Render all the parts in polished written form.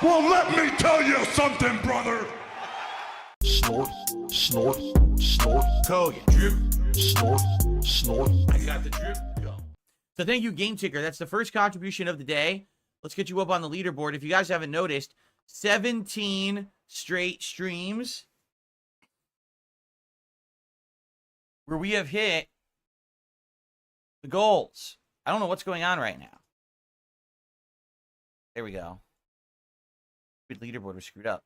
Well, let me tell you something, brother. Snort, snort, snort. Kogan. Drip. Snort, snort. I got the drip. Go. So thank you, Game Ticker. That's the first contribution of the day. Let's get you up on the leaderboard. If you guys haven't noticed, 17 straight streams where we have hit the goals. I don't know what's going on right now. There we go. Good leaderboard was screwed up.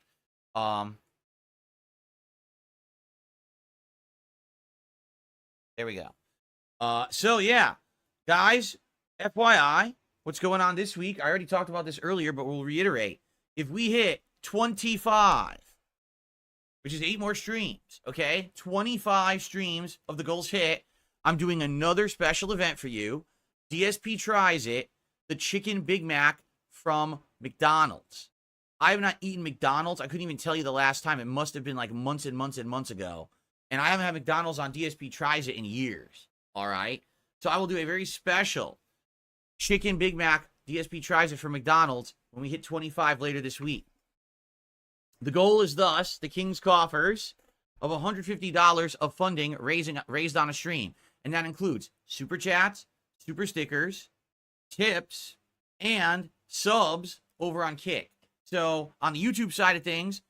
There we go. So yeah, guys, FYI, what's going on this week? I already talked about this earlier, but we'll reiterate. If we hit 25, which is 8 more streams, okay? 25 streams of the goals hit, I'm doing another special event for you. DSP tries it, the Chicken Big Mac from McDonald's. I have not eaten McDonald's. I couldn't even tell you the last time. It must have been like months and months and months ago. And I haven't had McDonald's on DSP Tries It in years. All right? So I will do a very special Chicken Big Mac DSP Tries It for McDonald's when we hit 25 later this week. The goal is thus the King's Coffers of $150 of funding raised on a stream. And that includes super chats, super stickers, tips, and subs over on Kick. So on the YouTube side of things,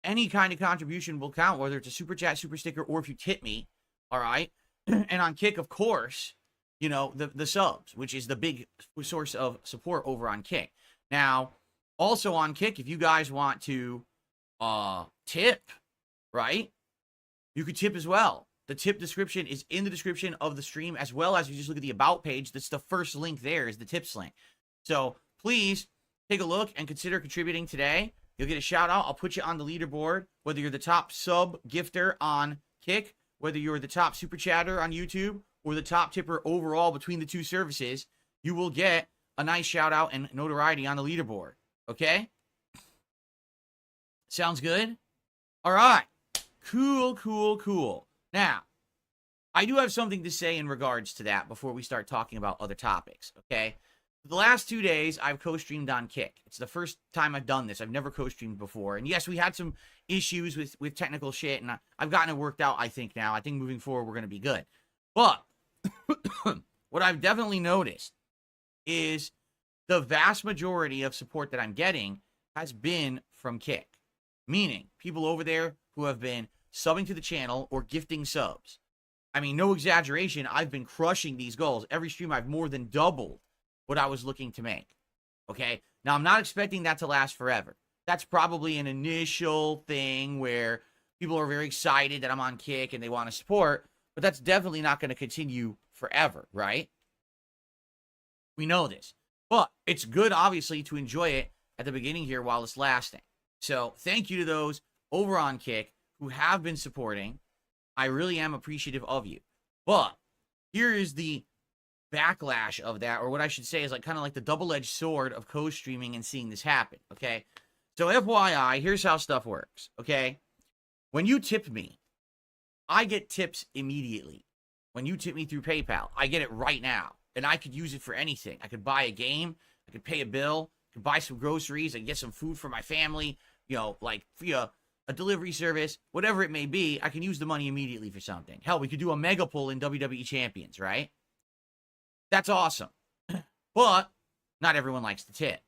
any kind of contribution will count, whether it's a super chat, super sticker, or if you tip me, all right? And on Kick, of course, you know, the subs, which is the big source of support over on Kick. Now, also on Kick, if you guys want to tip, right, you could tip as well. The tip description is in the description of the stream, as well as you just look at the About page. That's the first link there is the tips link. So please take a look and consider contributing today. You'll get a shout out. I'll put you on the leaderboard, whether you're the top sub gifter on Kick, whether you're the top super chatter on YouTube, or the top tipper overall between the two services. You will get a nice shout out and notoriety on the leaderboard. Okay? Sounds good? All right. Cool, cool, cool. Now, I do have something to say in regards to that before we start talking about other topics, okay? The last 2 days, I've co-streamed on Kick. It's the first time I've done this. I've never co-streamed before. And yes, we had some issues with technical shit, and I've gotten it worked out, I think, now. I think moving forward, we're going to be good. But what I've definitely noticed is the vast majority of support that I'm getting has been from Kick. Meaning, people over there who have been subbing to the channel or gifting subs. I mean, no exaggeration, I've been crushing these goals. Every stream, I've more than doubled what I was looking to make. Okay? Now, I'm not expecting that to last forever. That's probably an initial thing where people are very excited that I'm on Kick and they want to support, but that's definitely not going to continue forever, right? We know this. But it's good, obviously, to enjoy it at the beginning here while it's lasting. So thank you to those over on Kick who have been supporting. I really am appreciative of you. But here is the backlash of that, or what I should say is like kind of like the double-edged sword of co-streaming and seeing this happen, okay? So FYI, here's how stuff works, okay? When you tip me, I get tips immediately. When you tip me through PayPal, I get it right now. And I could use it for anything. I could buy a game. I could pay a bill. I could buy some groceries. I could get some food for my family. You know, like via a delivery service, whatever it may be. I can use the money immediately for something. Hell, we could do a mega pull in WWE Champions, right? That's awesome. But not everyone likes to tip.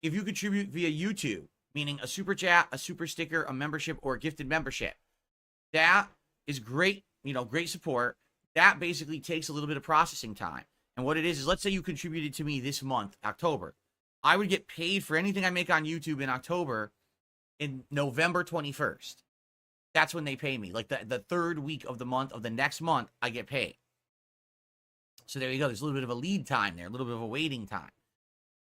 If you contribute via YouTube, meaning a super chat, a super sticker, a membership, or a gifted membership, that is great, you know, great support. That basically takes a little bit of processing time. And what it is let's say you contributed to me this month, October. I would get paid for anything I make on YouTube in October in November 21st. That's when they pay me. Like the third week of the month of the next month, I get paid. So there you go. There's a little bit of a lead time there, a little bit of a waiting time.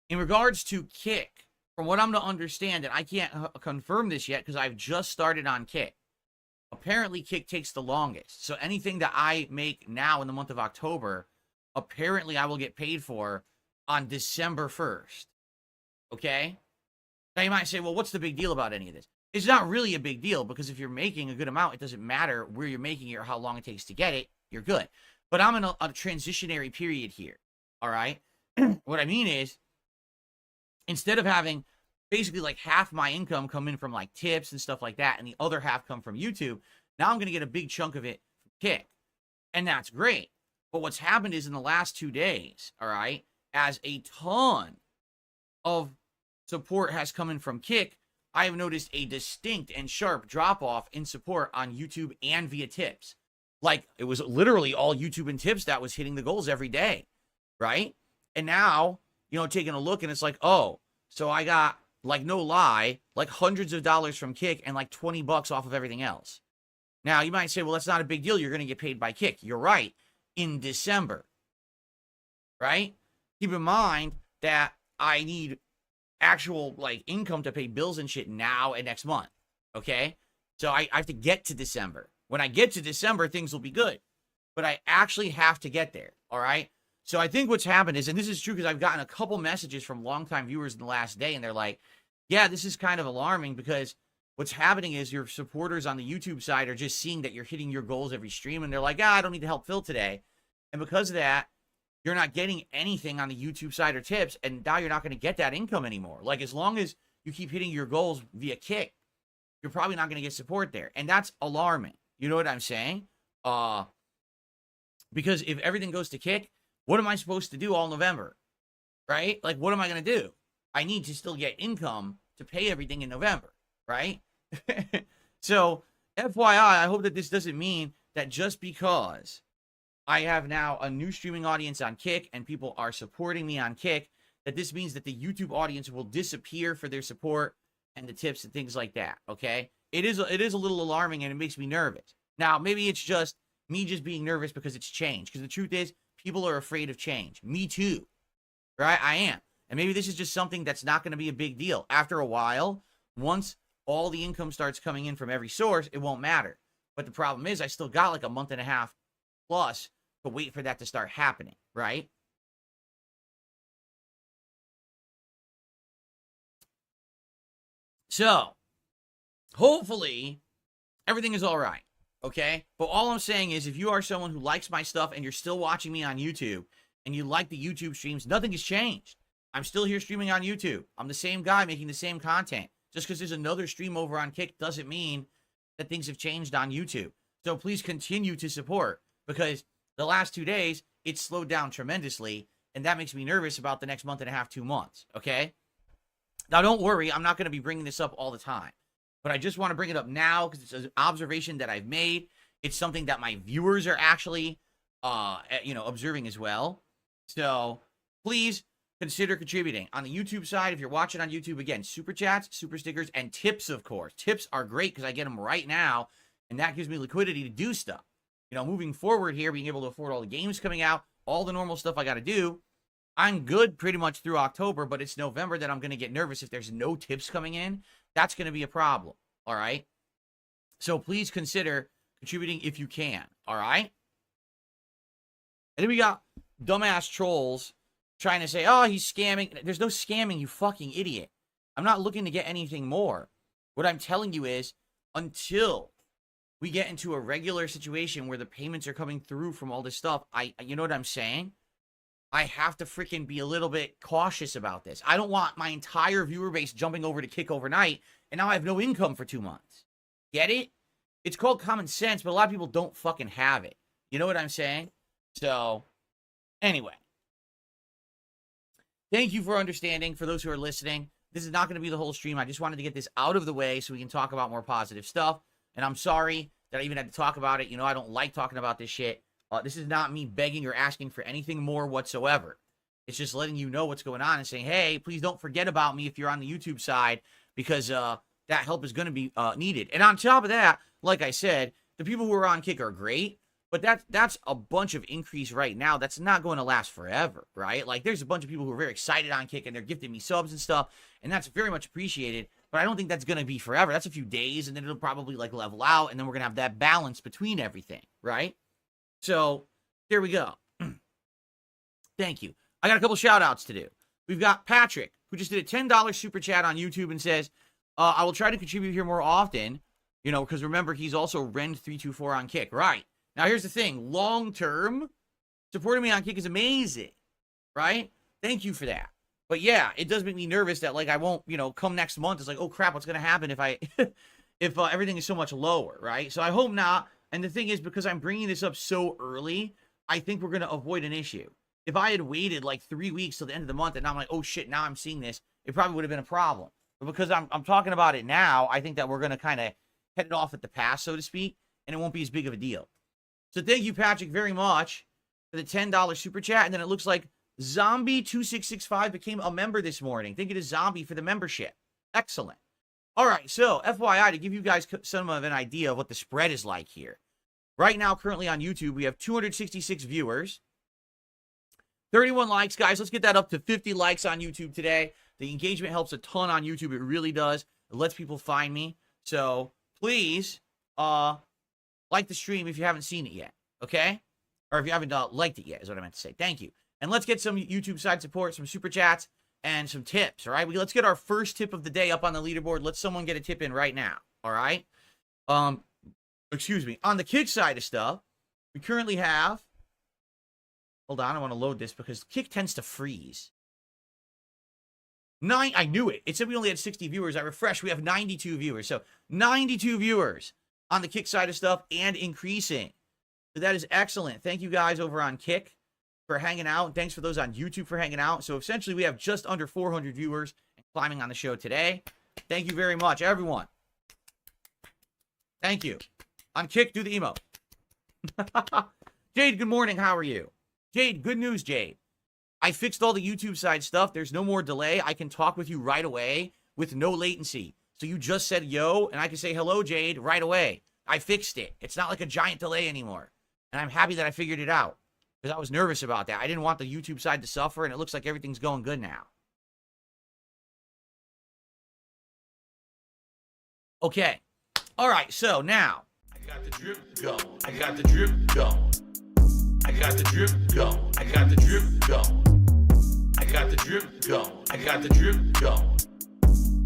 In regards to Kick, from what I'm to understand, and I can't confirm this yet because I've just started on Kick. Apparently, Kick takes the longest. So anything that I make now in the month of October, apparently I will get paid for on December 1st. Okay? Now you might say, well, what's the big deal about any of this? It's not really a big deal because if you're making a good amount, it doesn't matter where you're making it or how long it takes to get it. You're good. But I'm in a transitionary period here. All right? What I mean is, instead of having basically like half my income come in from like tips and stuff like that, and the other half come from YouTube. Now I'm going to get a big chunk of it from Kick, and that's great. But what's happened is in the last 2 days, all right, as a ton of support has come in from Kick, I have noticed a distinct and sharp drop-off in support on YouTube and via tips. Like, it was literally all YouTube and tips that was hitting the goals every day, right? And now, you know, taking a look, and it's like, oh, so I got, like, no lie, like hundreds of dollars from Kick and like $20 off of everything else. Now, you might say, well, that's not a big deal. You're going to get paid by Kick. You're right. In December, right? Keep in mind that I need actual, like, income to pay bills and shit now and next month, okay? So I have to get to December. When I get to December, things will be good. But I actually have to get there, all right? So I think what's happened is, and this is true because I've gotten a couple messages from longtime viewers in the last day, and they're like, yeah, this is kind of alarming because what's happening is your supporters on the YouTube side are just seeing that you're hitting your goals every stream, and they're like, I don't need to help Phil today. And because of that, you're not getting anything on the YouTube side or tips, and now you're not going to get that income anymore. Like, as long as you keep hitting your goals via Kick, you're probably not going to get support there. And that's alarming. You know what I'm saying? Because if everything goes to Kick, what am I supposed to do all November? Right? Like, what am I going to do? I need to still get income to pay everything in November, right? So, FYI, I hope that this doesn't mean that just because I have now a new streaming audience on Kick and people are supporting me on Kick, that this means that the YouTube audience will disappear for their support and the tips and things like that, okay? It is a little alarming, and it makes me nervous. Now, maybe it's just me just being nervous because it's change. Because the truth is, people are afraid of change. Me too, right? I am. And maybe this is just something that's not going to be a big deal. After a while, once all the income starts coming in from every source, it won't matter. But the problem is I still got like a month and a half plus to wait for that to start happening, right? So, hopefully, everything is all right, okay? But all I'm saying is, if you are someone who likes my stuff and you're still watching me on YouTube and you like the YouTube streams, nothing has changed. I'm still here streaming on YouTube. I'm the same guy making the same content. Just because there's another stream over on Kick doesn't mean that things have changed on YouTube. So please continue to support, because the last 2 days, it's slowed down tremendously, and that makes me nervous about the next month and a half, 2 months, okay? Now, don't worry, I'm not going to be bringing this up all the time, but I just want to bring it up now because it's an observation that I've made. It's something that my viewers are actually, observing as well. So please consider contributing. On the YouTube side, if you're watching on YouTube, again, super chats, super stickers, and tips, of course. Tips are great because I get them right now, and that gives me liquidity to do stuff. You know, moving forward here, being able to afford all the games coming out, all the normal stuff I got to do, I'm good pretty much through October, but it's November that I'm going to get nervous if there's no tips coming in. That's going to be a problem, all right? So please consider contributing if you can, all right? And then we got dumbass trolls trying to say, oh, he's scamming. There's no scamming, you fucking idiot. I'm not looking to get anything more. What I'm telling you is, until we get into a regular situation where the payments are coming through from all this stuff, you know what I'm saying? I have to freaking be a little bit cautious about this. I don't want my entire viewer base jumping over to Kick overnight, and now I have no income for 2 months. Get it? It's called common sense, but a lot of people don't fucking have it. You know what I'm saying? So, anyway. Thank you for understanding. For those who are listening, this is not going to be the whole stream. I just wanted to get this out of the way so we can talk about more positive stuff. And I'm sorry that I even had to talk about it. You know, I don't like talking about this shit. This is not me begging or asking for anything more whatsoever. It's just letting you know what's going on and saying, hey, please don't forget about me if you're on the YouTube side, because that help is going to be needed. And on top of that, like I said, the people who are on Kick are great, but that's a bunch of increase right now. That's not going to last forever, right? Like, there's a bunch of people who are very excited on Kick, and they're gifting me subs and stuff, and that's very much appreciated, but I don't think that's going to be forever. That's a few days, and then it'll probably, like, level out, and then we're going to have that balance between everything, right? So, here we go. Thank you. I got a couple shout-outs to do. We've got Patrick, who just did a $10 super chat on YouTube and says, I will try to contribute here more often, you know, because remember, he's also Ren324 on Kick. Right. Now, here's the thing. Long-term, supporting me on Kick is amazing, right? Thank you for that. But yeah, it does make me nervous that like I won't, come next month. It's like, oh crap, what's gonna happen if I, if everything is so much lower, right? So I hope not. And the thing is, because I'm bringing this up so early, I think we're gonna avoid an issue. If I had waited like 3 weeks till the end of the month and now I'm like, oh shit, now I'm seeing this, it probably would have been a problem. But because I'm talking about it now, I think that we're gonna kind of head it off at the pass, so to speak, and it won't be as big of a deal. So thank you, Patrick, very much for the $10 super chat. And then it looks like Zombie2665 became a member this morning. Thank you to Zombie for the membership. Excellent. All right, so FYI, to give you guys some of an idea of what the spread is like here. Right now, currently on YouTube, we have 266 viewers, 31 likes. Guys, let's get that up to 50 likes on YouTube today. The engagement helps a ton on YouTube. It really does. It lets people find me. So please like the stream if you haven't seen it yet, okay? Or if you haven't liked it yet is what I meant to say. Thank you. And let's get some YouTube side support, some super chats, and some tips, all right? Let's get our first tip of the day up on the leaderboard. Let someone get a tip in right now, all right? Excuse me. On the Kick side of stuff, we currently have... Hold on, I want to load this because Kick tends to freeze. I knew it. It said we only had 60 viewers. I refreshed. We have 92 viewers. So 92 viewers on the Kick side of stuff and increasing. So that is excellent. Thank you guys over on Kick for hanging out. Thanks for those on YouTube for hanging out. So essentially, we have just under 400 viewers and climbing on the show today. Thank you very much, everyone. Thank you. On Kick, do the emote. Jade, good morning. How are you? Jade, good news, Jade. I fixed all the YouTube side stuff. There's no more delay. I can talk with you right away with no latency. So you just said yo, and I can say hello, Jade, right away. I fixed it. It's not like a giant delay anymore. And I'm happy that I figured it out because I was nervous about that. I didn't want the YouTube side to suffer, and it looks like everything's going good now. Okay. All right, so now. I got the drip going. I got the drip going. I got the drip going. I got the drip going. I got the drip going. I got the drip going.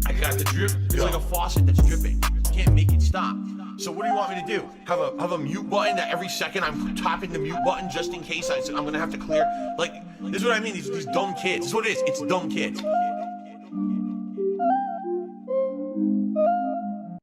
I got the drip going. It's like a faucet that's dripping. You can't make it stop. So what do you want me to do? Have a mute button that every second I'm tapping the mute button just in case I'm gonna have to clear? Like, this is what I mean. These dumb kids. This is what it is. It's dumb kids.